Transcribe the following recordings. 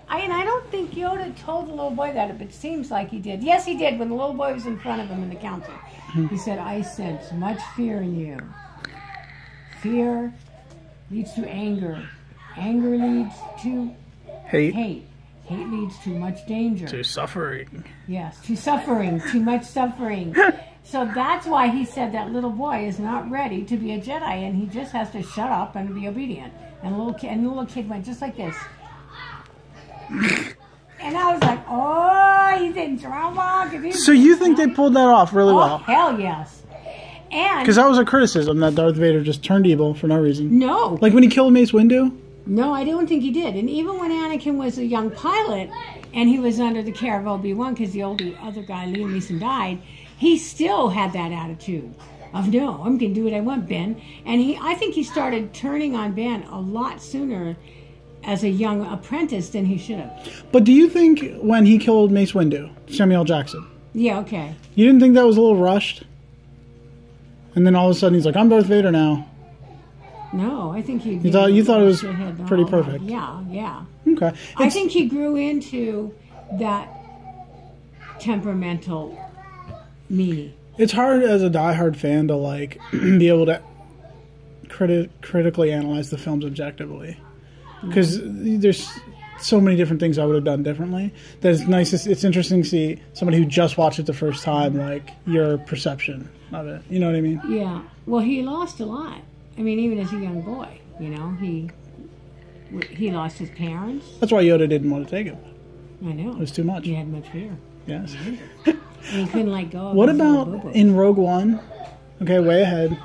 I don't think Yoda told the little boy that, but it seems like he did. Yes, he did when the little boy was in front of him in the council. He said, I sense much fear in you. Fear leads to anger. Anger leads to hate. Hate leads to much danger. To suffering. Yes, to suffering. Too much suffering. So that's why he said that little boy is not ready to be a Jedi, and he just has to shut up and be obedient. And the little kid went just like this. And I was like, oh, he's in trouble. So you think they pulled that off really well? Oh, hell yes. And because that was a criticism that Darth Vader just turned evil for no reason. No. Like when he killed Mace Windu? No, I don't think he did. And even when Anakin was a young pilot and he was under the care of Obi-Wan because the other guy, Liam Neeson, died, he still had that attitude of, no, I'm going to do what I want, Ben. And I think he started turning on Ben a lot sooner as a young apprentice than he should have. But do you think when he killed Mace Windu, Samuel L. Jackson? Yeah, okay. You didn't think that was a little rushed? And then all of a sudden he's like, I'm Darth Vader now. No, I think you thought it was pretty perfect. Yeah. Okay. I think he grew into that temperamental me. It's hard as a diehard fan to like be able to critically analyze the films objectively, because there's so many different things I would have done differently. That it's nice. It's interesting to see somebody who just watched it the first time, like your perception of it. You know what I mean? Yeah. Well, he lost a lot. I mean, even as a young boy, you know, he lost his parents. That's why Yoda didn't want to take him. I know. It was too much. He had much fear. Yes. And he couldn't let go of what about in Rogue One? Okay, way ahead.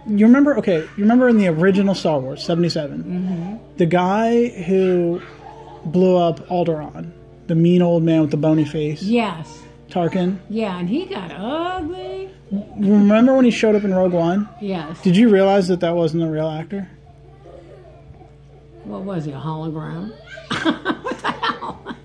You remember in the original Star Wars, 77, the guy who blew up Alderaan, the mean old man with the bony face? Yes. Tarkin? Yeah, and he got ugly. Remember when he showed up in Rogue One? Yes. Did you realize that wasn't a real actor? What was he, a hologram? What the hell?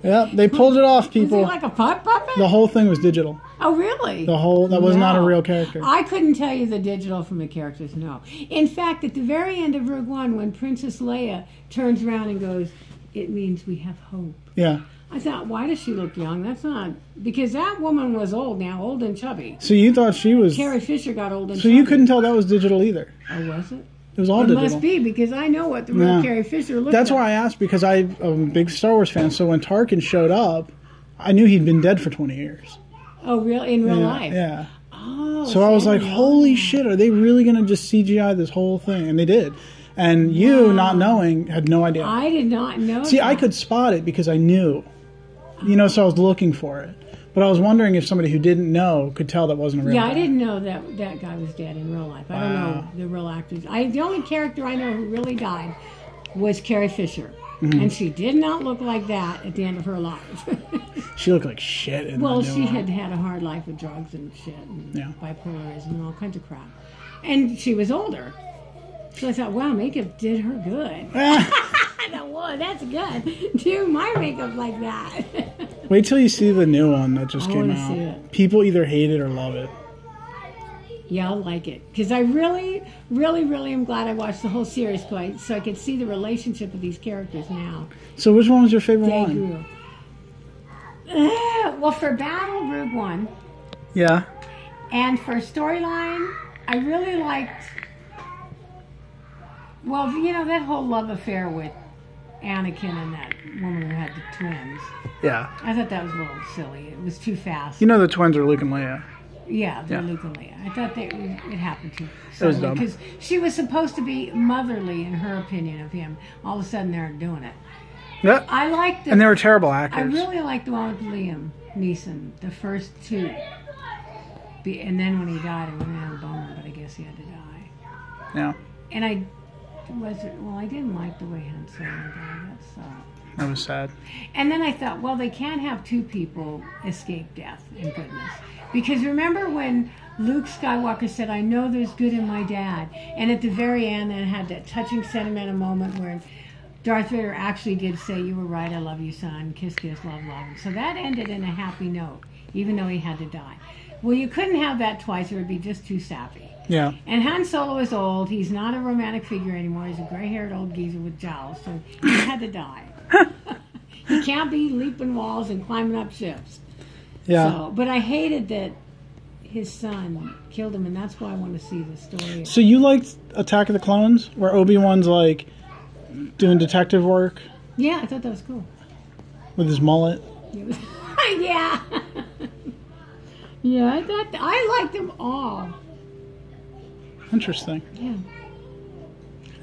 Yeah, they pulled it off, people. Was he like a puppet? The whole thing was digital. Oh, really? That was not a real character. I couldn't tell you the digital from the characters, no. In fact, at the very end of Rogue One, when Princess Leia turns around and goes, it means we have hope. Yeah. I thought, why does she look young? That's not... Because that woman was old and chubby. So you thought she was... Carrie Fisher got old and chubby. So you couldn't tell that was digital either? Oh, was it? It was all digital. It must be, because I know what the real Carrie Fisher looked like. That's why I asked, because I'm a big Star Wars fan, so when Tarkin showed up, I knew he'd been dead for 20 years. Oh, really? In real life? Yeah. Oh. So I was like, holy shit, are they really going to just CGI this whole thing? And they did. And you, not knowing, had no idea. I did not know See, I could spot it because I knew. You know, so I was looking for it. But I was wondering if somebody who didn't know could tell that wasn't a real guy. I didn't know that guy was dead in real life. I don't know the real actors. The only character I know who really died was Carrie Fisher. And she did not look like that at the end of her life. She looked like shit. Well, she had had a hard life with drugs and shit and bipolarism and all kinds of crap. And she was older. So I thought, wow, makeup did her good. I thought, whoa, that's good. Do my makeup like that. Wait till you see the new one that just came out. See it. People either hate it or love it. Yeah, I'll like it. Because I really, really, really am glad I watched the whole series so I could see the relationship of these characters now. So which one was your favorite one? Well, for battle, Rogue One. Yeah. And for storyline, I really liked... Well, you know, that whole love affair with Anakin and that woman who had the twins. Yeah. I thought that was a little silly. It was too fast. You know the twins are Luke and Leia. Yeah, they're Luke and Leia. I thought it happened too suddenly. It was dumb. Because she was supposed to be motherly in her opinion of him. All of a sudden they're doing it. Yeah. I liked it. And they were terrible actors. I really liked the one with Liam Neeson, the first two. And then when he died, I went out of a bummer, but I guess he had to die. Yeah. And I didn't like the way Han Solo died. That sucked. That was sad. And then I thought, well, they can't have two people escape death and goodness. Because remember when Luke Skywalker said, I know there's good in my dad. And at the very end, then had that touching sentimental moment where Darth Vader actually did say, you were right, I love you, son. Kiss, kiss, love, love. So that ended in a happy note, even though he had to die. Well, you couldn't have that twice. It would be just too sappy. Yeah. And Han Solo is old. He's not a romantic figure anymore. He's a gray-haired old geezer with jowls. So he had to die. He can't be leaping walls and climbing up ships. Yeah. So, but I hated that his son killed him, and that's why I want to see the story. So you liked Attack of the Clones, where Obi-Wan's like doing detective work Yeah, I thought that was cool. with his mullet? Yeah. Yeah, I liked them all. Interesting. Yeah.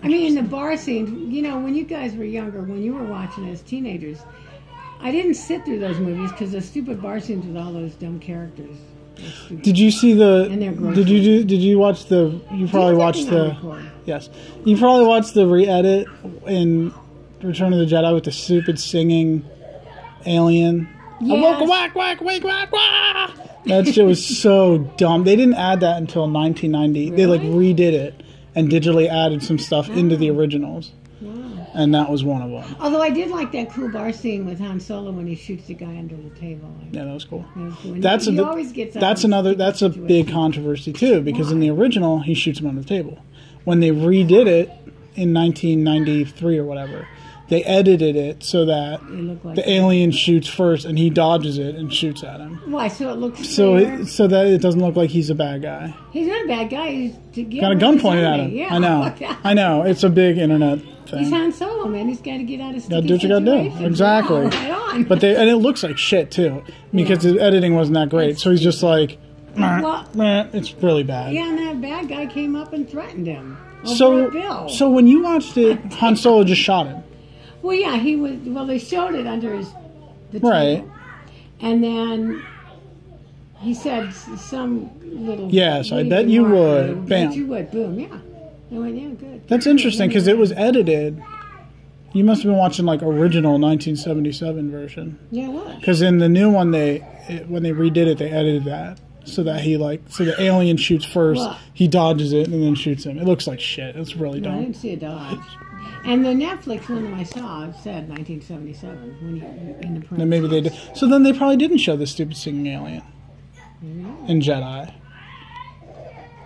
I mean, in the bar scene, you know, when you guys were younger, when you were watching as teenagers, I didn't sit through those movies because the stupid bar scenes with all those dumb characters. Did you see the? And they're gross. Did you watch the? You probably watched the. Yes, you probably watched the re-edit in Return of the Jedi with the stupid singing alien. Yes. Whack, whack, whack, whack, whack. That shit was so dumb. They didn't add that until 1990. Really? They like redid it and digitally added some stuff into the originals. Wow. And that was one of them. Although I did like that cool bar scene with Han Solo when he shoots the guy under the table. Yeah, that was cool. That was cool. And That's he a always gets out that's of another that's a situations. big controversy too, because in Why? the original he shoots him under the table. When they redid it in 1993 or whatever, they edited it so that It looked like the alien shoots first and he dodges it and shoots at him. Why? So it looks So fair? so that it doesn't look like he's a bad guy. He's not a bad guy. He's to get Got a rid gun of his pointed at him. enemy. Yeah, I know. fuck that. I know. It's a big internet He's thing. Han Solo, man. He's got to get out of Gotta sticky do what you gotta do. situations. Exactly. Yeah, right on. But it looks like shit too, because the editing wasn't that great. So he's just like, Well- it's really bad. Yeah, and that bad guy came up and threatened him. Over So a bill. so when you watched it, Han Solo just shot him. Well, yeah, he was. Well, they showed it under the table. Right. And then he said some little. Yes, I wavy bet you mark, would. I Bam. bet you would. Boom. Yeah. I went, yeah, good. That's interesting because it was edited. You must have been watching like original 1977 version. Yeah, it was. Because in the new one, when they redid it, they edited that so that so the alien shoots first, What? he dodges it, and then shoots him. It looks like shit. It's really No, I dumb. didn't see a dodge. And the Netflix one that I saw said 1977 when you in the print. Then maybe they did. So then they probably didn't show the stupid singing alien in Jedi.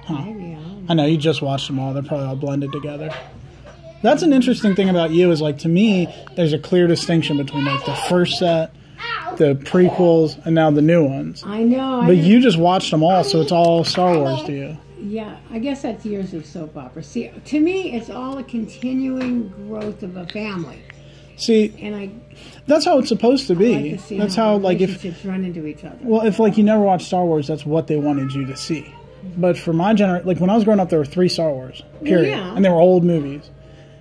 Maybe, I don't know. I know you just watched them all. They're probably all blended together. That's an interesting thing about you is like to me, there's a clear distinction between like the first set, the prequels, and now the new ones. I know. But you just watched them all, so it's all Star Wars to you. Yeah, I guess that's years of soap opera. See, to me, it's all a continuing growth of a family, See, and that's how it's supposed to I be. like to see That's how how like if relationships run into each other. well, if like you never watched Star Wars, that's what they wanted you to see. But for my generation, like when I was growing up, there were 3 Star Wars, period, Yeah. and they were old movies,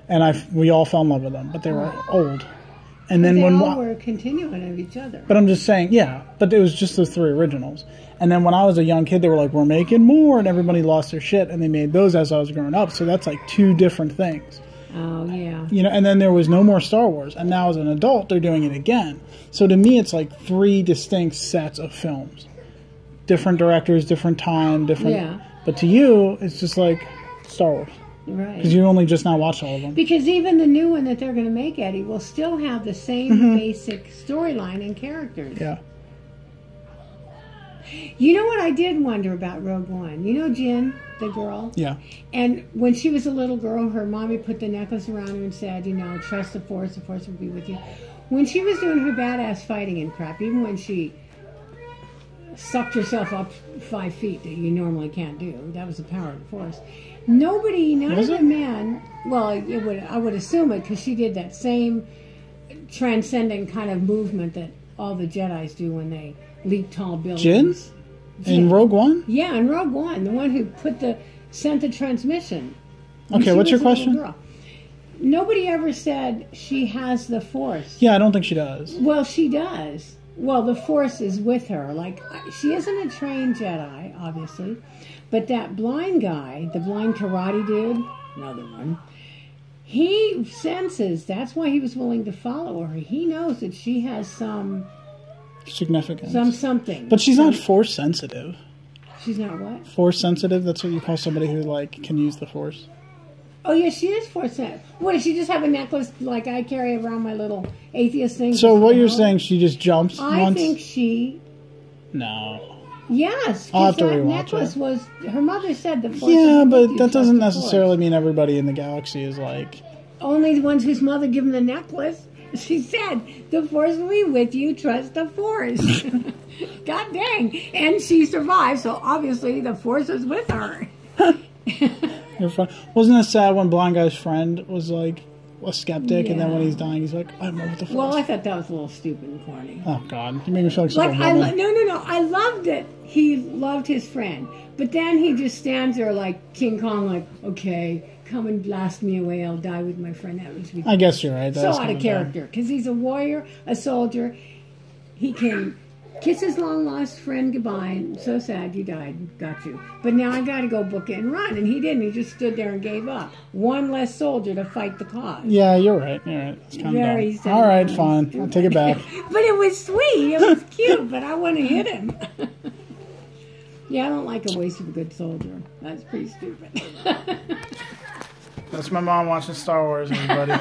and we all fell in love with them, but they were old. And then They when all were continuing of each other. But I'm just saying, yeah. But it was just those 3 originals. And then when I was a young kid, they were like, we're making more, and everybody lost their shit, and they made those as I was growing up. So that's like 2 different things. Oh yeah. You know, and then there was no more Star Wars. And now as an adult, they're doing it again. So to me, it's like 3 distinct sets of films. Different directors, different time, different... Yeah. But to you, it's just like Star Wars. Right. Because you only just now watched all of them. Because even the new one that they're going to make, Eddie, will still have the same basic storyline and characters. Yeah. You know what I did wonder about Rogue One? You know Jin, the girl? Yeah. And when she was a little girl, her mommy put the necklace around her and said, you know, trust the Force will be with you. When she was doing her badass fighting and crap, even when she sucked herself up 5 feet that you normally can't do, that was the power of the Force. Nobody, none Was of it? the men, well, I would assume it because she did that same transcendent kind of movement that all the Jedis do when they leap tall buildings. In Rogue One? Yeah, in Rogue One, the one who sent the transmission. When Okay, she what's was your a little question? girl. Nobody ever said she has the Force. Yeah, I don't think she does. Well, she does. Well, the Force is with her. Like, she isn't a trained Jedi, obviously, but that blind guy, the blind karate dude, another one, he senses. That's why he was willing to follow her. He knows that she has some Significance. something. But she's not force sensitive. She's not what? Force sensitive? That's what you call somebody who like can use the force. Oh yeah, she is Force sensitive. What, does she just have a necklace like I carry around my little atheist thing? So just what to you're help? saying? She just jumps I once? think she. No. Yes, I'll have because to that rewatch necklace it. was. Her mother said the Force. Yeah, is with but you, that doesn't trust the Force. necessarily mean everybody in the galaxy is like. Only the ones whose mother give them the necklace. She said, "The Force will be with you. Trust the Force." God dang! And she survived, so obviously the Force was with her. You're fun. Wasn't it sad when Blind Guy's friend was like a skeptic, and then Yeah. when he's dying, he's like, "I'm over the Force." Well, I thought that was a little stupid and corny. Oh God, you made me feel like such Like a woman. no. I loved it. He loved his friend, but then he just stands there like King Kong, like, "Okay, come and blast me away. I'll die with my friend." That was I guess you're right. so That's out kind of character because he's a warrior, a soldier. He can kiss his long lost friend goodbye. And so sad you died. Got you. But now I got to go book it and run, and he didn't. He just stood there and gave up. One less soldier to fight the cause. Yeah, you're right. You're right. It's kind Very of dumb. All right, fine. stupid. I'll take it back. But it was sweet. It was cute. But I want to hit him. Yeah, I don't like a waste of a good soldier. That's pretty stupid. That's my mom watching Star Wars, everybody.